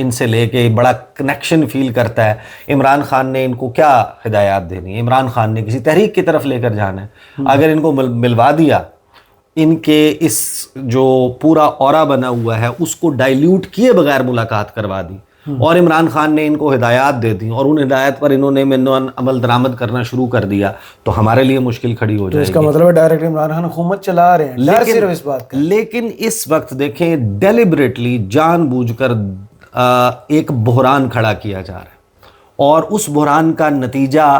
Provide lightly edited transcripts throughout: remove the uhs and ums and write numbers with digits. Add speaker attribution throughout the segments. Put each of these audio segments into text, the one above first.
Speaker 1: ان سے لے کے بڑا کنیکشن فیل کرتا ہے. عمران خان نے ان کو کیا ہدایات دینی ہے, عمران خان نے کسی تحریک کی طرف لے کر جانا ہے. اگر ان کو ملوا دیا, ان کے اس جو پورا اورا بنا ہوا ہے اس کو ڈائلیوٹ کیے بغیر ملاقات کروا دی, اور عمران خان نے ان کو ہدایات دے دی, اور ان ہدایت پر انہوں نے منوان عمل درآمد کرنا شروع کر دیا, تو ہمارے لیے مشکل کھڑی ہو جائے
Speaker 2: اس کا
Speaker 1: گی.
Speaker 2: مطلب ہے ڈائریکٹ عمران خان حکومت چلا رہے ہیں, ڈر صرف اس بات کا.
Speaker 1: لیکن اس وقت دیکھیں ڈیلیبریٹلی جان بوجھ کر ایک بحران کھڑا کیا جا رہا ہے, اور اس بحران کا نتیجہ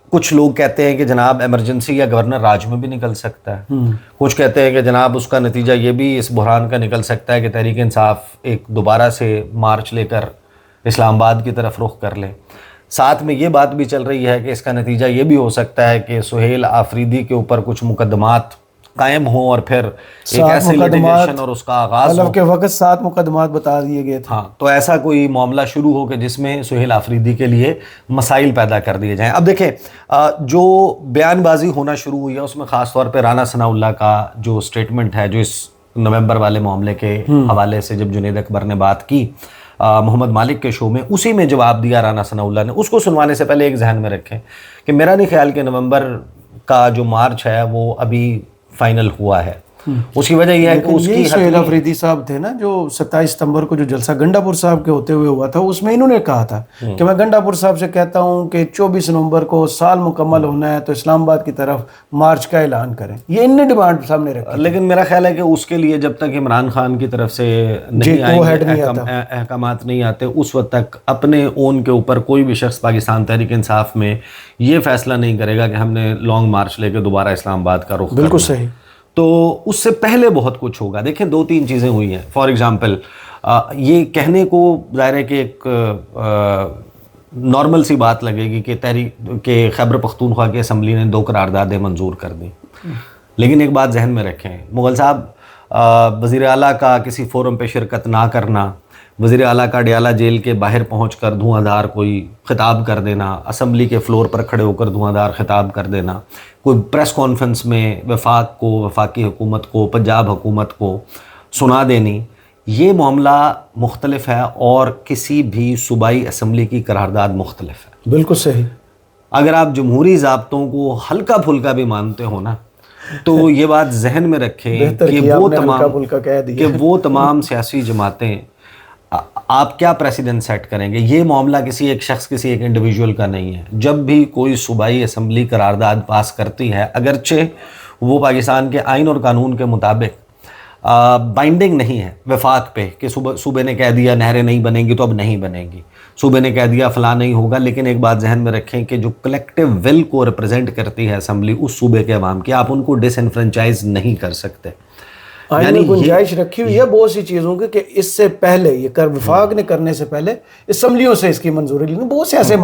Speaker 1: کچھ لوگ کہتے ہیں کہ جناب ایمرجنسی یا گورنر راج میں بھی نکل سکتا ہے, کچھ کہتے ہیں کہ جناب اس کا نتیجہ یہ بھی اس بحران کا نکل سکتا ہے کہ تحریک انصاف ایک دوبارہ سے مارچ لے کر اسلام آباد کی طرف رخ کر لے. ساتھ میں یہ بات بھی چل رہی ہے کہ اس کا نتیجہ یہ بھی ہو سکتا ہے کہ سہیل آفریدی کے اوپر کچھ مقدمات قائم ہوں, اور پھر ایک ایسے لیٹیگیشن اور اس کا آغاز ہو.
Speaker 2: کے وقت 7 مقدمات بتا دیے گئے تھے.
Speaker 1: ہاں, تو ایسا کوئی معاملہ شروع ہو کہ جس میں سہیل آفریدی کے لیے مسائل پیدا کر دیے جائیں. اب دیکھیں جو بیان بازی ہونا شروع ہوئی ہے اس میں خاص طور پہ رانا ثناء اللہ کا جو سٹیٹمنٹ ہے, جو اس نومبر والے معاملے کے حوالے سے جب جنید اکبر نے بات کی محمد مالک کے شو میں, اسی میں جواب دیا رانا ثناء اللہ نے. اس کو سنوانے سے پہلے ایک ذہن میں رکھیں کہ میرا نہیں خیال کہ نومبر کا جو مارچ ہے وہ ابھی فائنل ہوا ہے. اس کی وجہ یہ ہے کہ اس کی
Speaker 2: سہیل آفریدی صاحب تھے نا, جو 27 ستمبر کو جو جلسہ گنڈا پور صاحب کے ہوتے ہوئے ہوا تھا, اس میں انہوں نے کہا تھا کہ میں گنڈا پور صاحب سے کہتا ہوں کہ 24 نومبر کو سال مکمل ہونا ہے تو اسلام آباد کی طرف مارچ کا اعلان کریں. یہ ان نے ڈیمانڈ سامنے رکھی.
Speaker 1: لیکن میرا خیال ہے کہ اس کے لیے جب تک عمران خان کی طرف سے نہیں آئیں گے, احکامات نہیں آتے, اس وقت تک اپنے اون کے اوپر کوئی بھی شخص پاکستان تحریک انصاف میں یہ فیصلہ نہیں کرے گا کہ ہم نے لانگ مارچ لے کے دوبارہ اسلام آباد کا رخ کرنا.
Speaker 2: بالکل صحیح.
Speaker 1: تو اس سے پہلے بہت کچھ ہوگا. دیکھیں 2-3 چیزیں ہوئی ہیں. فار ایگزامپل یہ کہنے کو ظاہر ہے کہ ایک نارمل سی بات لگے گی کہ خیبر پختونخوا کی اسمبلی نے 2 قراردادیں منظور کر دیں, لیکن ایک بات ذہن میں رکھیں, مغل صاحب وزیر اعلیٰ کا کسی فورم پہ شرکت نہ کرنا, وزیر اعلیٰ کا ڈیالہ جیل کے باہر پہنچ کر دھواں دھار کوئی خطاب کر دینا, اسمبلی کے فلور پر کھڑے ہو کر دھواں دھار خطاب کر دینا, کوئی پریس کانفرنس میں وفاق کو, وفاقی حکومت کو, پنجاب حکومت کو سنا دینی, یہ معاملہ مختلف ہے اور کسی بھی صوبائی اسمبلی کی قرارداد مختلف ہے.
Speaker 2: بالکل صحیح.
Speaker 1: اگر آپ جمہوری ضابطوں کو ہلکا پھلکا بھی مانتے ہو نا, تو یہ بات ذہن میں رکھیں کہ وہ تمام سیاسی جماعتیں آپ کیا پریسیڈنٹ سیٹ کریں گے. یہ معاملہ کسی ایک شخص, کسی ایک انڈیویجول کا نہیں ہے. جب بھی کوئی صوبائی اسمبلی قرارداد پاس کرتی ہے, اگرچہ وہ پاکستان کے آئین اور قانون کے مطابق بائنڈنگ نہیں ہے وفاق پہ کہ صوبے نے کہہ دیا نہریں نہیں بنیں گی تو اب نہیں بنیں گی, صوبے نے کہہ دیا فلاں نہیں ہوگا, لیکن ایک بات ذہن میں رکھیں کہ جو کلیکٹیو ول کو ریپرزینٹ کرتی ہے اسمبلی اس صوبے کے عوام کی, آپ ان کو ڈس انفرنچائز نہیں کر سکتے.
Speaker 2: آئین میں گنجائش رکھی ہوئی ہے بہت سی چیزوں کی کہ اس سے پہلے یہ وفاق نے کرنے سے پہلے اسمبلیوں سے اس کی منظوری لینی, بہت سے ایسے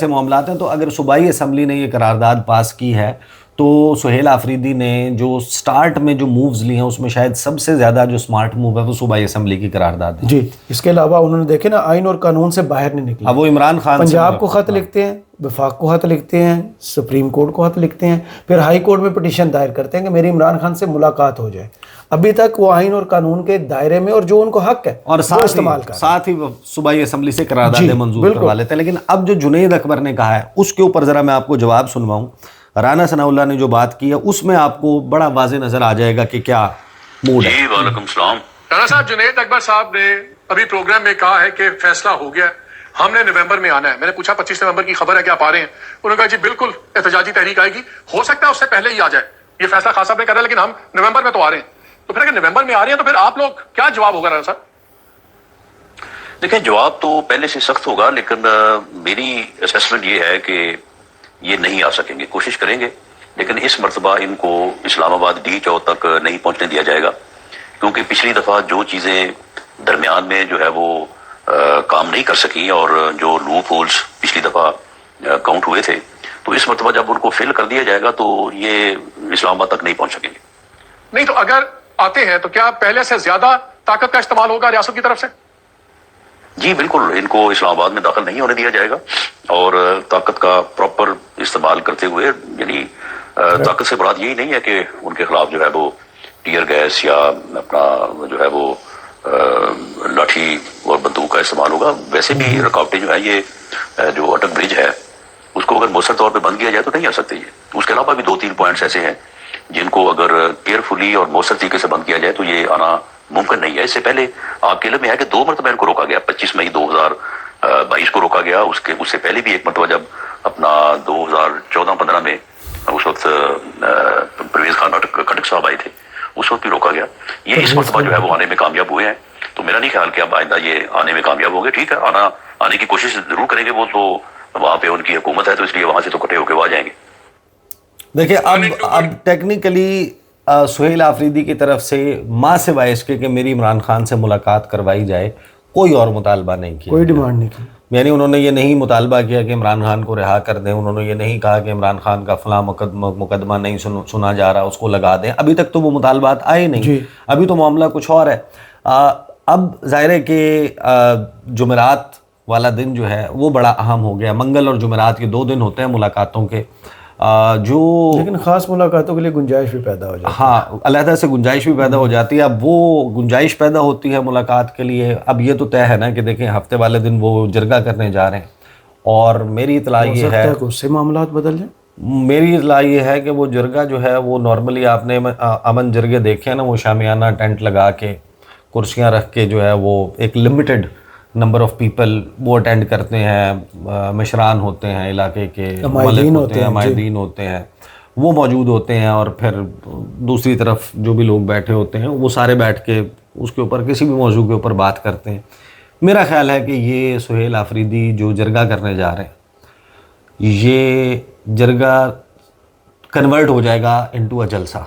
Speaker 2: معاملات ہیں. تو اگر صوبائی اسمبلی نے یہ قرارداد پاس کی ہے تو سہیل آفریدی نے جو سٹارٹ میں جو مووز لی ہیں اس میں شاید سب سے زیادہ جو سمارٹ موو ہے وہ صوبائی اسمبلی کی قرارداد ہے. جی, اس کے علاوہ انہوں نے دیکھے نا آئین اور قانون سے باہر نہیں نکلے.
Speaker 1: اب وہ عمران خان
Speaker 2: پنجاب کو خط لکھتے ہیں, وفاق کو خط لکھتے ہیں, سپریم کورٹ کو خط لکھتے ہیں, پھر ہائی کورٹ میں پٹیشن دائر کرتے ہیں کہ میری عمران خان سے ملاقات ہو جائے. ابھی تک وہ آئین اور قانون کے دائرے میں اور جو ان کو حق ہے
Speaker 1: اور ساتھ ہی صوبائی اسمبلی سے قراردادیں منظور کروا لیتے ہیں. لیکن اب جو جنید اکبر نے کہا ہے اس کے اوپر ذرا میں آپ کو جواب سنواؤں. رانا ثناء اللہ نے جو بات کی ہے اس میں آپ کو بڑا واضح نظر آ جائے گا کہ کیا موڈ ہے.
Speaker 3: جی وعلیکم السلام. رانا صاحب, جنید اکبر صاحب نے ابھی پروگرام میں کہا ہے کہ فیصلہ ہو گیا, ہم نے نومبر میں آنا ہے. میں نے پوچھا 25 نومبر کی خبر ہے کہ آپ آ رہے ہیں؟ انہوں نے کہا جی بالکل احتجاجی تحریک آئے گی, ہو سکتا ہے اس سے پہلے ہی آ جائے, یہ فیصلہ خاص صاحب نے کر رہا ہے, لیکن ہم نومبر میں تو آ رہے ہیں. تو پھر اگر نومبر میں آ رہے ہیں تو پھر آپ لوگ کیا جواب ہوگا رانا صاحب؟
Speaker 4: دیکھیں جواب تو پہلے سے سخت ہوگا, لیکن میری اسیسمنٹ یہ ہے کہ یہ نہیں آ سکیں گے. کوشش کریں گے لیکن اس مرتبہ ان کو اسلام آباد ڈی چو تک نہیں پہنچنے دیا جائے گا, کیونکہ پچھلی دفعہ جو چیزیں درمیان میں جو ہے وہ کام نہیں کر سکی اور جو لوپ ہولز پچھلی دفعہ کاؤنٹ ہوئے تھے, تو اس مرتبہ جب ان کو فل کر دیا جائے گا تو یہ اسلام آباد تک نہیں پہنچ سکیں گے.
Speaker 3: نہیں تو اگر آتے ہیں تو کیا پہلے سے زیادہ طاقت کا استعمال ہوگا ریاست کی طرف سے؟
Speaker 4: جی بالکل, ان کو اسلام آباد میں داخل نہیں ہونے دیا جائے گا اور طاقت کا پراپر استعمال کرتے ہوئے, یعنی طاقت سے مراد یہی نہیں ہے کہ ان کے خلاف جو ہے وہ ٹیئر گیس یا اپنا جو ہے وہ لاٹھی اور بندوق کا استعمال ہوگا. ویسے بھی رکاوٹیں جو ہیں یہ جو اٹک برج ہے اس کو اگر مؤثر طور پہ بند کیا جائے تو نہیں آ سکتے یہ. اس کے علاوہ بھی 2-3 پوائنٹس ایسے ہیں جن کو اگر کیئرفلی اور مؤثر طریقے سے بند کیا جائے تو یہ آنا ممکن نہیں ہے. اس سے پہلے آپ کے علم میں ہے کہ 2 مرتبہ ان کو روکا گیا. 25 مئی 2022 کو روکا گیا. اس سے پہلے بھی ایک مرتبہ جب اپنا 2014-15 میں اس وقت پرویز خان کھٹک صاحب آئے تھے اس وقت بھی روکا گیا. یہ اس مرتبہ جو ہے وہ آنے میں کامیاب ہوئے ہیں. تو میرا نہیں خیال کہ اب آئندہ یہ آنے میں کامیاب ہوں گے. ٹھیک ہے آنے کی کوشش ضرور کریں گے. وہ تو وہاں پہ ان کی حکومت ہے تو اس لیے وہاں سے تو کٹے ہو کے وہ آ جائیں گے.
Speaker 1: دیکھیں اب ٹیکنیکلی سہیل آفریدی کی طرف سے ماں سے وائس کے کہ میری عمران خان سے ملاقات کروائی جائے کوئی اور مطالبہ نہیں کیا,
Speaker 2: کوئی ڈیمانڈ نہیں کی.
Speaker 1: یعنی انہوں نے یہ نہیں مطالبہ کیا کہ عمران خان کو رہا کر دیں. انہوں نے یہ نہیں کہا کہ عمران خان کا فلاں مقدمہ نہیں سنا جا رہا اس کو لگا دیں. ابھی تک تو وہ مطالبات آئے نہیں. ابھی تو معاملہ کچھ اور ہے. اب ظاہر ہے کہ جمعرات والا دن جو ہے وہ بڑا اہم ہو گیا. منگل اور جمعرات کے 2 دن ہوتے ہیں ملاقاتوں کے جو
Speaker 2: لیکن خاص ملاقاتوں کے لیے گنجائش بھی پیدا ہو جاتی ہے.
Speaker 1: ہاں علیحدہ سے گنجائش بھی پیدا ہو جاتی ہے. اب وہ گنجائش پیدا ہوتی ہے ملاقات کے لیے. اب یہ تو طے ہے نا کہ دیکھیں ہفتے والے دن وہ جرگہ کرنے جا رہے ہیں اور میری اطلاع یہ ہے
Speaker 2: کہ اس سے معاملات بدل جائیں.
Speaker 1: میری اطلاع یہ ہے کہ وہ جرگہ جو ہے وہ نارملی آپ نے امن جرگے دیکھے ہیں نا, وہ شامیانہ ٹینٹ لگا کے کرسیاں رکھ کے جو ہے وہ ایک لمیٹڈ نمبر آف پیپل وہ اٹینڈ کرتے ہیں. مشران ہوتے ہیں علاقے کے, ملک ہوتے ہیں, عمائدین ہوتے ہیں, وہ موجود ہوتے ہیں. اور پھر دوسری طرف جو بھی لوگ بیٹھے ہوتے ہیں وہ سارے بیٹھ کے اس کے اوپر کسی بھی موضوع کے اوپر بات کرتے ہیں. میرا خیال ہے کہ یہ سہیل آفریدی جو جرگہ کرنے جا رہے ہیں یہ جرگہ کنورٹ ہو جائے گا انٹو اے جلسہ.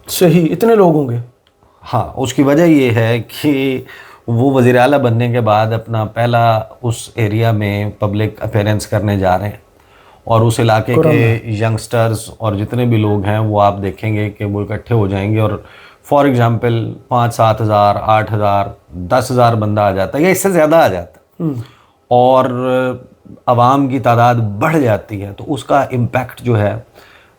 Speaker 2: صحیح, اتنے لوگ ہوں گے.
Speaker 1: ہاں اس کی وجہ یہ ہے کہ وہ وزیر اعلیٰ بننے کے بعد اپنا پہلا اس ایریا میں پبلک اپیرنس کرنے جا رہے ہیں اور اس علاقے کے ینگسٹرز اور جتنے بھی لوگ ہیں وہ آپ دیکھیں گے کہ وہ اکٹھے ہو جائیں گے. اور فار ایگزامپل 5-7 ہزار 8 ہزار 10 ہزار بندہ آ جاتا ہے یا اس سے زیادہ آ جاتا ہے اور عوام کی تعداد بڑھ جاتی ہے تو اس کا امپیکٹ جو ہے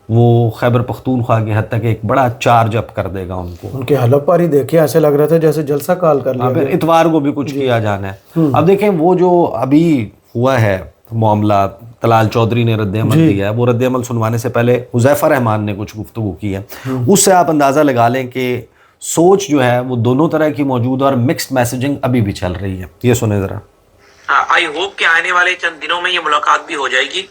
Speaker 1: وہ خیبر پختونخوا کی حد تک ایک بڑا چارج اپ کر دے گا ان کو.
Speaker 2: ان کے حلف پاری دیکھے ایسے لگ رہا تھا جیسے جلسہ کال کر لیا.
Speaker 1: پھر اتوار کو بھی کچھ کیا جانا ہے. اب دیکھیں وہ جو ابھی ہوا ہے معاملہ, طلال چودھری نے رد عمل دیا ہے. وہ رد عمل سنوانے سے پہلے حذیفہ رحمان نے کچھ گفتگو کی ہے. اس سے آپ اندازہ لگا لیں کہ سوچ جو ہے وہ دونوں طرح کی موجود ہے اور مکسڈ میسیجنگ ابھی بھی چل رہی ہے. یہ سنیں ذرا.
Speaker 5: آئی ہوپ کہ آنے والے چند دنوں میں یہ ملاقات بھی ہو جائے گی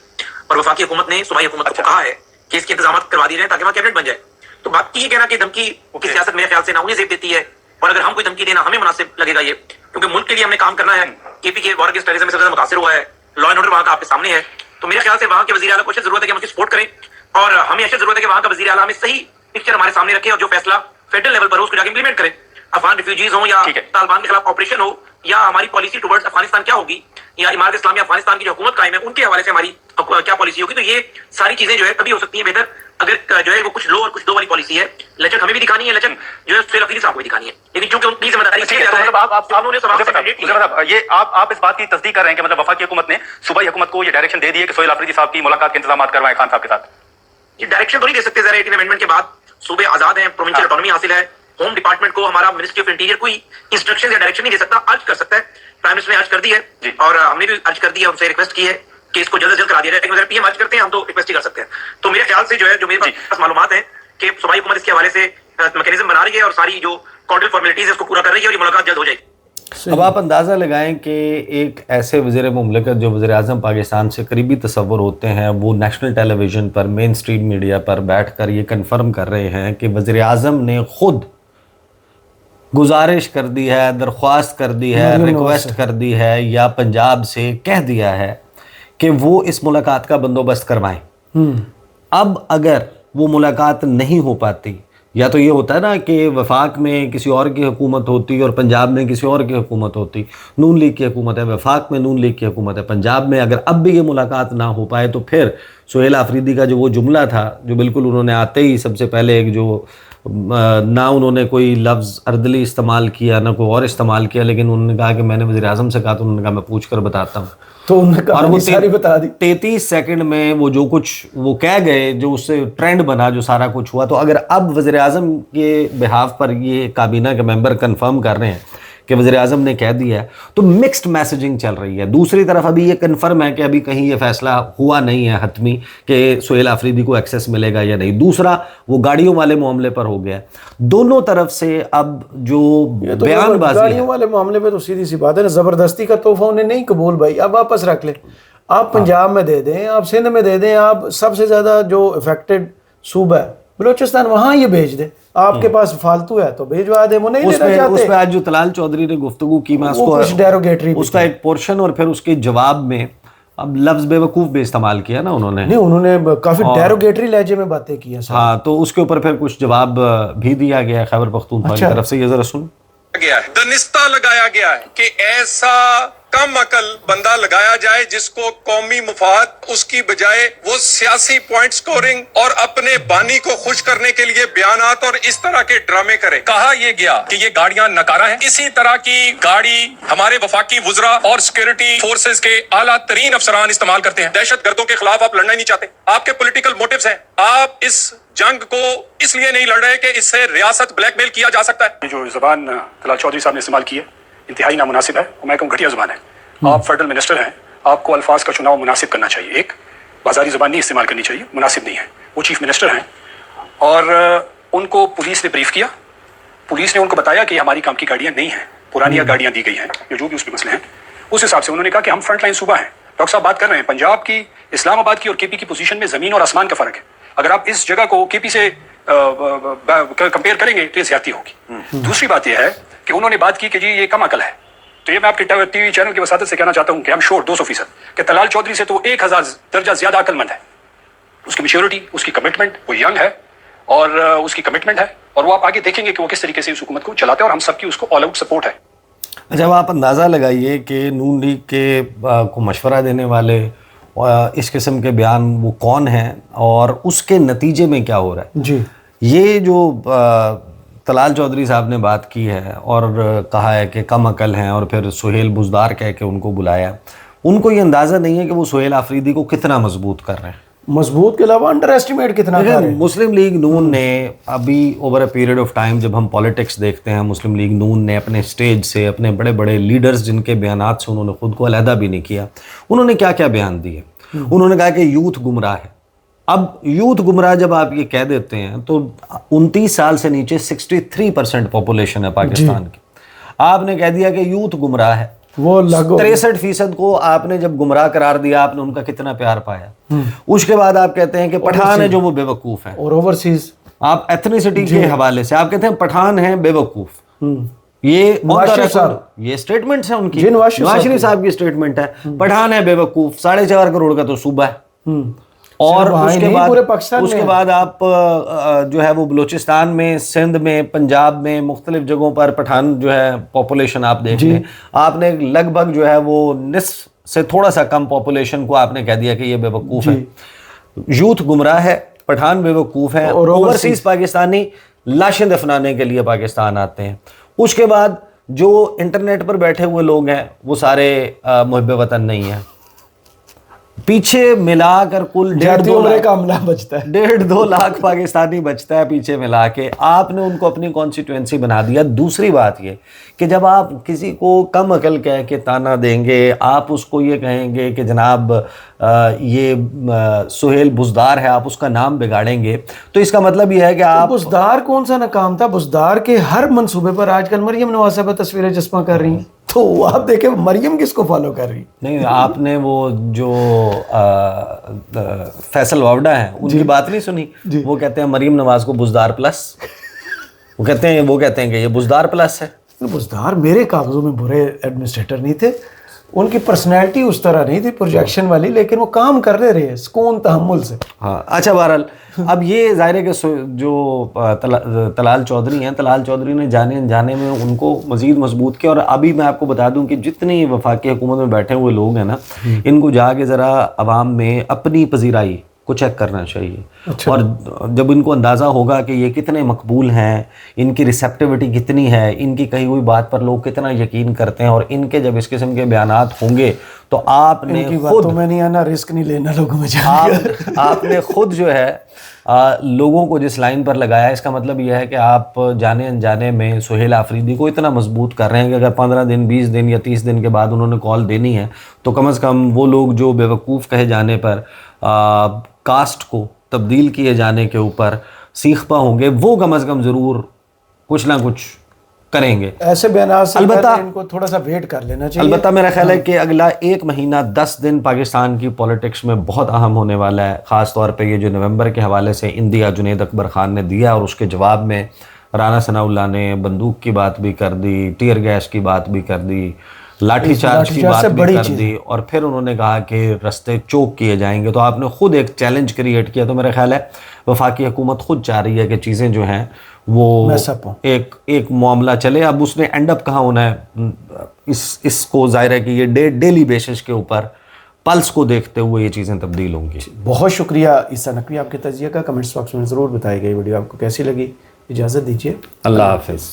Speaker 5: اور وفاقی حکومت نے صوبائی حکومت کو کہا ہے کہ اس کے انتظامات کروا دیے جائیں تاکہ وہاں کیبنٹ بن جائے. تو بات یہ کہنا کہ دھمکی کی سیاست میرے خیال سے نہ انہیں زیب دیتی ہے اور اگر ہم کوئی دھمکی دینا ہمیں مناسب لگے گا یہ, کیونکہ ملک کے لیے ہم نے کام کرنا ہے. کے پی کے وار اگینسٹ ٹیررزم میں سب سے زیادہ متاثر ہوا ہے. لا اینڈ آرڈر وہاں کا آپ کے سامنے ہے. تو میرے خیال سے وہاں کے وزیر اعلیٰ کو اشد ضرورت ہے کہ ہم اس کی سپورٹ کریں اور ہمیں اشد ضرورت ہے کہ وہاں کا وزیر اعلیٰ ہمیں صحیح پکچر ہمارے سامنے رکھے اور جو فیصلہ فیڈرل لیول پر ہو اس کو جا کے امپلیمنٹ کریں. افغان ریفیوجیز ہوں یا طالبان کے خلاف آپریشن ہو یا ہماری پالیسی ٹورڈز افغانستان کیا ہوگی یا امارت اسلامیہ افغانستان کی جو حکومت قائم ہے ان کے حوالے سے ہماری کیا پالیسی ہوگی. تو یہ ساری چیزیں جو ہے تبھی ہو سکتی ہیں بہتر اگر جو ہے وہ کچھ لو اور کچھ دو والی پالیسی ہے. لچک ہمیں بھی دکھانی ہے, لچک جو ہے سہیل آفریدی صاحب کو بھی دکھانی ہے, لیکن چونکہ ان کی ذمہ داری
Speaker 6: آپ اس بات کی تصدیق کر رہے ہیں کہ مطلب وفاقی حکومت نے صوبائی حکومت کو یہ ڈائریکشن دے دی ہے کہ سہیل آفریدی صاحب کی ملاقات کے انتظامات کروائیں خان صاحب کے ساتھ.
Speaker 5: یہ ڈائریکشن تو نہیں دے سکتے. ذرا 18 امینڈمنٹ کے بعد صوبے آزاد ہیں, پروونشل اٹانومی حاصل ہے. ہوم ڈپارٹمنٹ کو ہمارا منسٹری آف انٹیریئر کوئی انسٹرکشن یا ڈائریکشن نہیں دے سکتا. ارج کر سکتا ہے. پرائم منسٹر نے ارج کر دی ہے اور ہم نے بھی ارج کر دی ہے, ان سے ریکویسٹ کی ہے کہ اس کو جلد از جلد کرا دیا جائے. لیکن اگر پی ایم ارج کرتے ہیں ہم تو ریکویسٹ ہی کر سکتے ہیں. تو میرے خیال سے جو ہے جو میرے پاس معلومات ہیں کہ صوبائی حکومت اس کے حوالے سے میکینزم بنا رہی ہے اور ساری جو کانٹریکٹ فارمیلٹیز ہے اس کو پورا کر رہی ہے اور یہ ملاقات جلد ہو جائے گی.
Speaker 1: اب آپ اندازہ لگائیں کہ ایک ایسے وزیر مملکت جو وزیر اعظم پاکستان سے قریبی تصور ہوتے ہیں وہ نیشنل ٹیلی ویژن پر مین اسٹریم میڈیا پر بیٹھ کر یہ کنفرم کر رہے ہیں کہ وزیر اعظم نے خود گزارش کر دی ہے, درخواست کر دی ہے, ریکویسٹ کر دی ہے یا پنجاب سے کہہ دیا ہے کہ وہ اس ملاقات کا بندوبست کروائیں. اب اگر وہ ملاقات نہیں ہو پاتی, یا تو یہ ہوتا ہے نا کہ وفاق میں کسی اور کی حکومت ہوتی اور پنجاب میں کسی اور کی حکومت ہوتی. نون لیگ کی حکومت ہے, وفاق میں نون لیگ کی حکومت ہے, پنجاب میں اگر اب بھی یہ ملاقات نہ ہو پائے تو پھر سہیل آفریدی کا جو وہ جملہ تھا جو بالکل انہوں نے آتے ہی سب سے پہلے ایک جو نہ انہوں نے کوئی لفظ اردلی استعمال کیا نہ کوئی اور استعمال کیا, لیکن انہوں نے کہا کہ میں نے وزیر اعظم سے کہا تو انہوں نے کہا میں پوچھ کر بتاتا ہوں.
Speaker 2: تو انہوں نے
Speaker 1: اور
Speaker 2: کہانی
Speaker 1: وہ
Speaker 2: ساری بتا دی.
Speaker 1: 33 سیکنڈ میں وہ جو کچھ وہ کہہ گئے, جو اس سے ٹرینڈ بنا, جو سارا کچھ ہوا. تو اگر اب وزیر اعظم کے بہاف پر یہ کابینہ کے ممبر کنفرم کر رہے ہیں کہ وزیر اعظم نے کہہ دیا ہے, تو مکسڈ میسیجنگ چل رہی ہے. دوسری طرف ابھی یہ کنفرم ہے کہ ابھی کہیں یہ فیصلہ ہوا نہیں ہے حتمی کہ سہیل آفریدی کو ایکسیس ملے گا یا نہیں. دوسرا وہ گاڑیوں والے معاملے پر ہو گیا. دونوں طرف سے اب جو بیان بازی ہے,
Speaker 2: گاڑیوں والے معاملے میں تو سیدھی سی بات ہے نا, زبردستی کا تحفہ انہیں نہیں قبول بھائی, اب واپس رکھ لیں. آپ پنجاب میں دے دیں, آپ سندھ میں دے دیں, آپ سب سے زیادہ جو افیکٹڈ صوبہ ہے بلوچستان, وہاں یہ بھیج دیں. آپ کے پاس فالتو ہے تو بھیجوا دیں, وہ نہیں لینا چاہتے.
Speaker 1: اس پہ آج جو طلال چودھری نے گفتگو کی, میں اس کا ایک پورشن اور پھر اس کے جواب میں اب لفظ بے وقوف بھی استعمال کیا نا انہوں نے.
Speaker 2: نہیں, انہوں نے کافی ڈیروگیٹری لہجے میں باتیں کی ہیں.
Speaker 1: ہاں, تو اس کے اوپر پھر کچھ جواب بھی دیا گیا ہے خیبر پختونخوا کی طرف سے. یہ ذرا سن.
Speaker 7: گیا ہے, دنستہ لگایا گیا ہے کہ ایسا کم عقل بندہ لگایا جائے جس کو قومی مفاد اس کی بجائے وہ سیاسی پوائنٹ سکورنگ اور اپنے بانی کو خوش کرنے کے لیے بیانات اور اس طرح کے ڈرامے کرے. کہا یہ گیا کہ یہ گاڑیاں ناکارہ ہیں. اسی طرح کی گاڑی ہمارے وفاقی وزراء اور سیکورٹی فورسز کے اعلیٰ ترین افسران استعمال کرتے ہیں. دہشت گردوں کے خلاف آپ لڑنا ہی نہیں چاہتے, آپ کے پولیٹیکل موٹیوز ہیں. آپ اس جنگ کو اس لیے نہیں لڑ رہے کہ اس سے ریاست بلیک میل کیا جا سکتا ہے.
Speaker 6: جو زبان طلال چودھری صاحب نے استعمال کی ہے انتہائی نامناسب ہے, اور میں کہوں گھٹیا زبان ہے. آپ فیڈرل منسٹر ہیں, آپ کو الفاظ کا چناؤ مناسب کرنا چاہیے. ایک بازاری زبان نہیں استعمال کرنی چاہیے, مناسب نہیں ہے. وہ چیف منسٹر ہیں اور ان کو پولیس نے بریف کیا. پولیس نے ان کو بتایا کہ ہماری کام کی گاڑیاں نہیں ہیں, پرانی گاڑیاں دی گئی ہیں, جو بھی اس پہ مسئلے ہیں. اس حساب سے انہوں نے کہا کہ ہم فرنٹ لائن صوبہ ہیں. ڈاکٹر صاحب بات کر رہے ہیں پنجاب کی, اسلام آباد کی اور کے پی کی پوزیشن میں زمین اور آسمان کا فرق ہے. اگر آپ اس جگہ کو کے پی سے کمپیئر کریں گے تو یہ زیادتی ہوگی. دوسری بات یہ ہے کہ انہوں نے بات کی کہ جی یہ کم عقل ہے. تو یہ میں آپ کے ٹی وی چینل کی وساطت سے کہنا چاہتا ہوں کہ ہم شور 200% کہ طلال چودھری سے تو 1000 درجہ زیادہ عقل مند ہے. اس کی میچورٹی, اس کی کمٹمنٹ, وہ ینگ ہے اور اس کی کمٹمنٹ ہے, اور وہ آپ آگے دیکھیں گے کہ وہ کس طریقے سے اس حکومت کو چلاتے ہیں, اور ہم سب کی اس کو آل آؤٹ سپورٹ ہے.
Speaker 1: جب آپ اندازہ لگائیے کہ نون لیگ کے کو مشورہ دینے والے اس قسم کے بیان وہ کون ہیں اور اس کے نتیجے میں کیا ہو رہا ہے.
Speaker 2: جی,
Speaker 1: یہ جو طلال چودھری صاحب نے بات کی ہے اور کہا ہے کہ کم عقل ہیں, اور پھر سہیل بزدار کہہ کے ان کو بلایا, ان کو یہ اندازہ نہیں ہے کہ وہ سہیل آفریدی کو کتنا مضبوط کر رہے ہیں.
Speaker 2: مضبوط کے علاوہ انڈر ایسٹیمیٹ کتنا کر رہے ہیں.
Speaker 1: مسلم لیگ نون نے ابھی over a period of time, جب ہم پالیٹکس دیکھتے ہیں, مسلم لیگ نون نے اپنے سٹیج سے, اپنے بڑے بڑے لیڈرز جن کے بیانات سے انہوں نے خود کو علیحدہ بھی نہیں کیا, انہوں نے کیا کیا بیان دیے. انہوں نے کہا کہ یوتھ گمراہ ہے. اب یوتھ گمراہ جب آپ یہ کہہ دیتے ہیں تو 29 سال سے نیچے 63% پاپولیشن ہے پاکستان کی. آپ نے کہہ دیا کہ یوتھ گمراہ ہے.
Speaker 2: وہ
Speaker 1: 63% کو آپ نے جب گمراہ قرار دیا, آپ نے ان کا کتنا پیار پایا. اس کے بعد آپ کہتے ہیں کہ پٹھان ہے جو وہ بے وقوف ہیں.
Speaker 2: اور اوورسیز
Speaker 1: آپ ایتھنیسٹی کے حوالے سے آپ کہتے ہیں پٹھان ہیں بے وقوف. یہ اسٹیٹمنٹس ہیں ان کی, نواز شریف صاحب کی اسٹیٹمنٹ ہے, پٹھان ہے بے وقوف. 4.5 کروڑ کا تو صوبہ ہے. اور اس کے بعد آپ جو ہے وہ بلوچستان میں, سندھ میں, پنجاب میں, مختلف جگہوں پر پٹھان جو ہے پاپولیشن آپ دیکھ لیں, آپ نے لگ بھگ جو ہے وہ نصف سے تھوڑا سا کم پاپولیشن کو آپ نے کہہ دیا کہ یہ بے وقوف ہے. یوتھ گمراہ ہے, پٹھان بے وقوف ہیں, اور اوورسیز پاکستانی لاشیں دفنانے کے لیے پاکستان آتے ہیں. اس کے بعد جو انٹرنیٹ پر بیٹھے ہوئے لوگ ہیں وہ سارے محب وطن نہیں ہیں. پیچھے ملا کر کل 1.5-2 لاکھ پاکستانی بچتا ہے پیچھے ملا کے. آپ نے ان کو اپنی کانسٹیٹوئنسی بنا دیا. دوسری بات یہ کہ جب آپ کسی کو کم عقل کہہ کے تانا دیں گے, آپ اس کو یہ کہیں گے کہ جناب یہ سہیل بزدار ہے, آپ اس کا نام بگاڑیں گے, تو اس کا مطلب یہ ہے کہ آپ
Speaker 2: بزدار کون سا ناکام تھا. بزدار کے ہر منصوبے پر آج کل مریم نواز صاحبہ تصویریں چسپاں کر رہی ہیں, تو آپ دیکھیں مریم کس کو فالو کر رہی.
Speaker 1: نہیں, آپ نے وہ جو فیصل واوڈا ہیں ان کی بات نہیں سنی. وہ کہتے ہیں مریم نواز کو بزدار پلس, وہ کہتے ہیں کہ یہ بزدار پلس ہے.
Speaker 2: بزدار میرے کاغذوں میں برے ایڈمنسٹریٹر نہیں تھے, ان کی پرسنالٹی اس طرح نہیں تھی پروجیکشن والی, لیکن وہ کام کر رہے سکون تحمل سے.
Speaker 1: ہاں اچھا, بہرحال اب یہ ظاہر ہے کہ جو طلال چودھری ہیں, طلال چودھری نے جانے انجانے میں ان کو مزید مضبوط کیا. اور ابھی میں آپ کو بتا دوں کہ جتنی وفاقی حکومت میں بیٹھے ہوئے لوگ ہیں نا, ان کو جا کے ذرا عوام میں اپنی پذیرائی کو چیک کرنا چاہیے، اور جب ان کو اندازہ ہوگا کہ یہ کتنے مقبول ہیں، ان کی ریسیپٹیوٹی کتنی ہے، ان کی کہی ہوئی بات پر لوگ کتنا یقین کرتے ہیں، اور ان کے جب اس قسم کے بیانات ہوں گے تو آپ نے خود
Speaker 2: میں نہیں آنا، رسک نہیں لینا لوگوں میں
Speaker 1: آپ نے خود جو ہے لوگوں کو جس لائن پر لگایا، اس کا مطلب یہ ہے کہ آپ جانے انجانے میں سہیل آفریدی کو اتنا مضبوط کر رہے ہیں کہ اگر 15 دن 20 دن یا 30 دن کے بعد انہوں نے کال دینی ہے تو کم از کم وہ لوگ جو بیوقوف کہے جانے پر کاسٹ کو تبدیل کیے جانے کے اوپر سیخ پا ہوں گے، وہ کم از کم ضرور کچھ نہ کچھ کریں گے۔
Speaker 2: ایسے بیانات سے
Speaker 1: البتہ
Speaker 2: ان کو تھوڑا سا ویٹ کر لینا چاہیے۔
Speaker 1: البتہ میرا خیال ہے کہ اگلا 1 مہینہ 10 دن پاکستان کی پولیٹکس میں بہت اہم ہونے والا ہے، خاص طور پہ یہ جو نومبر کے حوالے سے اندیا جنید اکبر خان نے دیا، اور اس کے جواب میں رانا ثناء اللہ نے بندوق کی بات بھی کر دی، ٹیئر گیس کی بات بھی کر دی، لاٹھی چارج کی بات بھی کر دی، اور پھر انہوں نے کہا کہ رستے چوک کیے جائیں گے۔ تو آپ نے خود ایک چیلنج کریٹ کیا، تو میرا خیال ہے وفاقی حکومت خود چاہ رہی ہے کہ چیزیں جو ہیں وہ ایک معاملہ چلے۔ اب اس نے اینڈ اپ کہاں ہونا ہے، اس کو ظاہر ہے کہ یہ ڈیلی بیسس کے اوپر پلس کو دیکھتے ہوئے یہ چیزیں تبدیل ہوں گی۔
Speaker 2: بہت شکریہ عیسیٰ نقوی آپ کے تجزیہ کا، کمنٹس باکس میں ضرور بتائیے گا یہ ویڈیو آپ کو کیسی لگی۔ اجازت دیجیے،
Speaker 1: اللہ حافظ۔